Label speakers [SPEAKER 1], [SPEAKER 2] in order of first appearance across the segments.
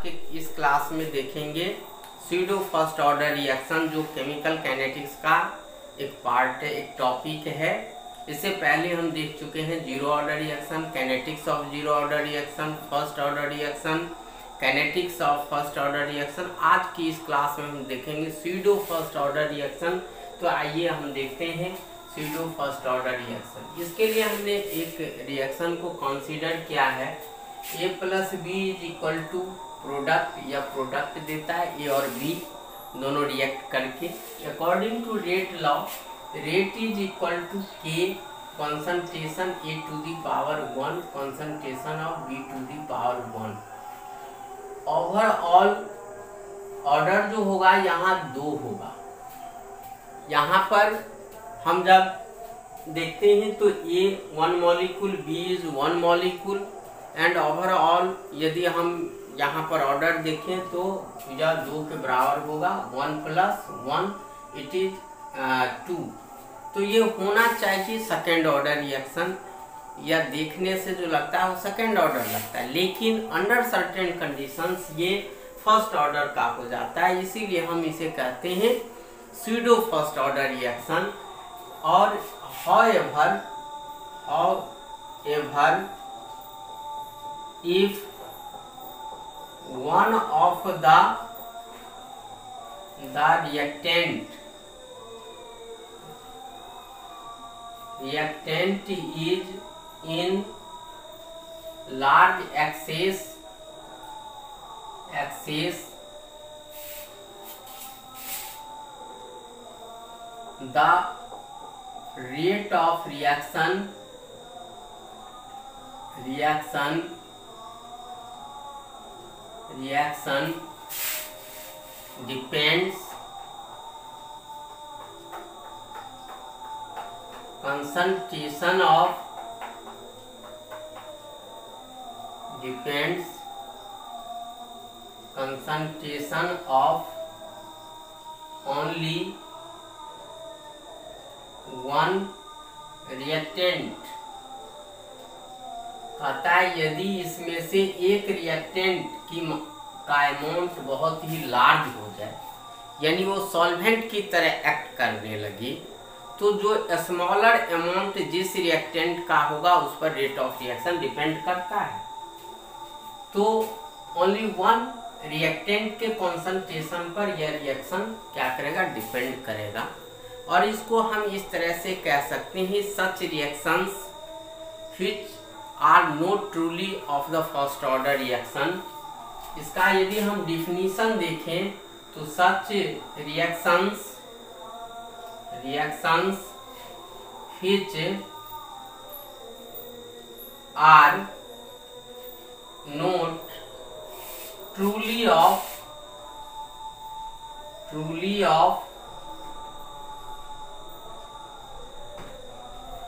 [SPEAKER 1] के इस क्लास में देखेंगे स्यूडो फर्स्ट ऑर्डर रिएक्शन, जो केमिकल काइनेटिक्स का एक पार्ट है, एक टॉपिक है। इससे पहले हम देख चुके हैं zero order reaction, kinetics of zero order reaction, first order reaction, kinetics of first order reaction. आज की इस क्लास में हम देखेंगे स्यूडो फर्स्ट ऑर्डर रिएक्शन। तो आइए हम देखते हैं स्यूडो फर्स्ट ऑर्डर रिएक्शन। इसके लिए हमने एक रिएक्शन को कंसीडर किया है, A plus B is equal to product या प्रोडक्ट देता है, ए और बी दोनों रिएक्ट करके according to rate law. Rate is equal to k concentration A to the power 1 concentration of B to the power 1। Overall order जो होगा यहाँ 2 होगा। यहाँ पर हम जब देखते हैं तो A 1 molecule, B is 1 molecule and overall यदि हम यहाँ पर ऑर्डर देखें तो यह 2 के बराबर होगा, 1 प्लस 1 इट इज 2। तो ये होना चाहिए सेकेंड ऑर्डर रिएक्शन, या देखने से जो लगता है वो सेकेंड ऑर्डर लगता है, लेकिन अंडर सर्टेन कंडीशंस ये फर्स्ट ऑर्डर का हो जाता है, इसीलिए हम इसे कहते हैं स्यूडो फर्स्ट ऑर्डर रिएक्शन। और however if one of the reactant is in large excess, the rate of reaction depends concentration of only one reactant. कहता है यदि इसमें से एक रिएक्टेंट का अमाउंट बहुत ही लार्ज हो जाए, यानी वो सॉल्वेंट की तरह एक्ट करने लगी, तो जो स्मॉलर अमाउंट जिस रिएक्टेंट का होगा उस पर रेट ऑफ रिएक्शन डिपेंड करता है। तो ओनली वन रिएक्टेंट के कॉन्सेंट्रेशन पर यह रिएक्शन क्या करेगा, डिपेंड करेगा। और इसको हम इस तरह से कह सकते हैं, such reactions which are not truly of the first order reaction. इसका यदि हम डिफिनीशन देखें तो such reactions which are not truly of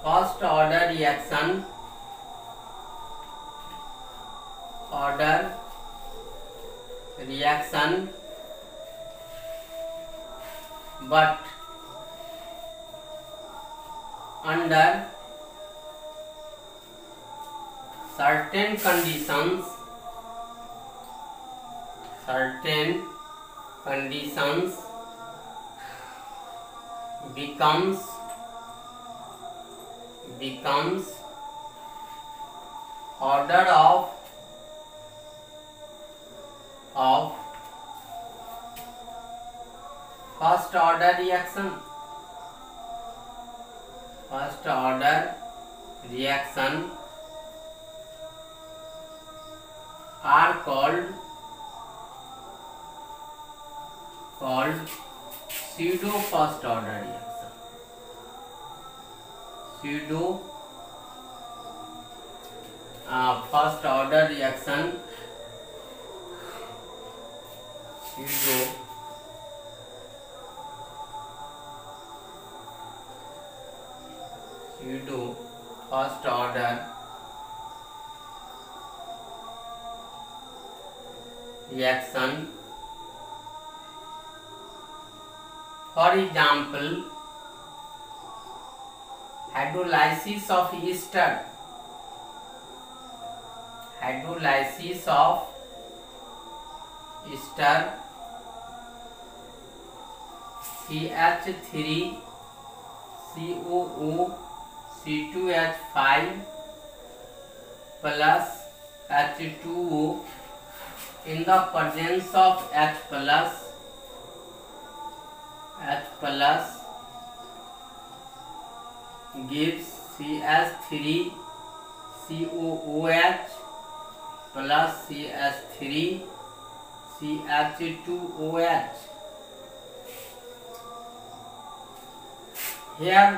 [SPEAKER 1] first order reaction but under certain conditions becomes order of first order reaction are called pseudo first order reaction, first order reaction, pseudo first order reaction. For example, hydrolysis of ester, hydrolysis of Easter CH3 COO C2H5 plus H2O in the presence of H plus gives CH3 COOH plus CH3 CH2OH. Here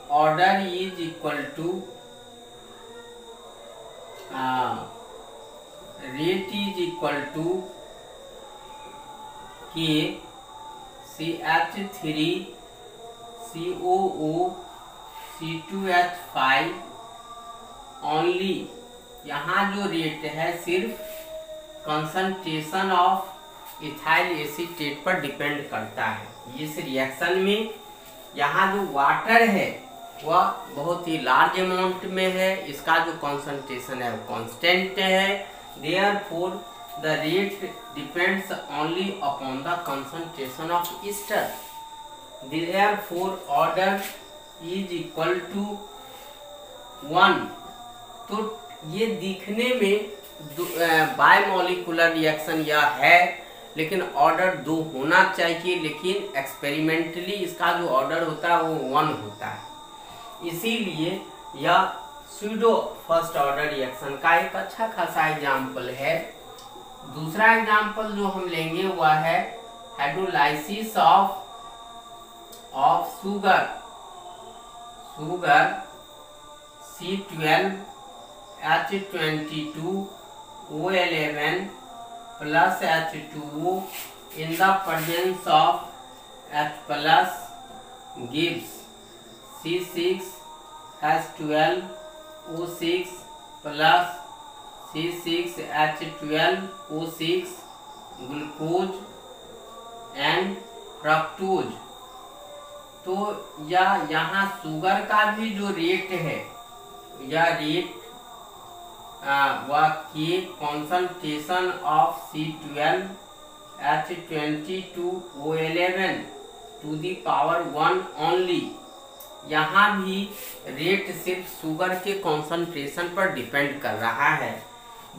[SPEAKER 1] order is equal to rate is equal to K CH3 COO C2H5 only. यहाँ जो rate है सिर्फ concentration of ethyl acetate पर depend करता है। इस reaction में यहाँ जो वाटर है वह बहुत ही लार्ज अमाउंट में है, इसका जो कंसंट्रेशन है वो कांस्टेंट है। Therefore the rate depends only upon the concentration of ester. Therefore order is equal to 1। तो ये दिखने में बायोमोलिकुलर रिएक्शन यह है, लेकिन ऑर्डर 2 होना चाहिए, लेकिन एक्सपेरिमेंटली इसका जो ऑर्डर होता है वो 1 होता है। इसीलिए यह स्यूडो फर्स्ट ऑर्डर रिएक्शन का एक अच्छा खासा एग्जाम्पल है। दूसरा एग्जाम्पल जो हम लेंगे वह है hydrolysis of sugar C12H22O11 plus H2O in the presence of H plus gives C6H12O6 plus C6H12O6 glucose and fructose. तो यहाँ शुगर का भी जो रेट है यह रेट वह के concentration of C12H22O11 to the power 1 only. यहाँ भी रेट सिर्फ शुगर के कॉन्सेंट्रेशन पर डिपेंड कर रहा है।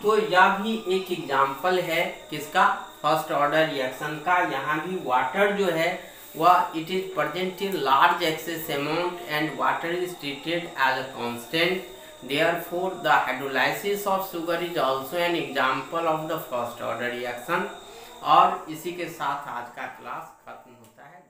[SPEAKER 1] तो यह भी एक एग्जाम्पल है किसका, फर्स्ट ऑर्डर रिएक्शन का। यहाँ भी वाटर जो है वह it is present in large excess amount and water is treated as a constant. Therefore, the hydrolysis of sugar is also an example of the first order reaction। और इसी के साथ आज का क्लास खत्म होता है।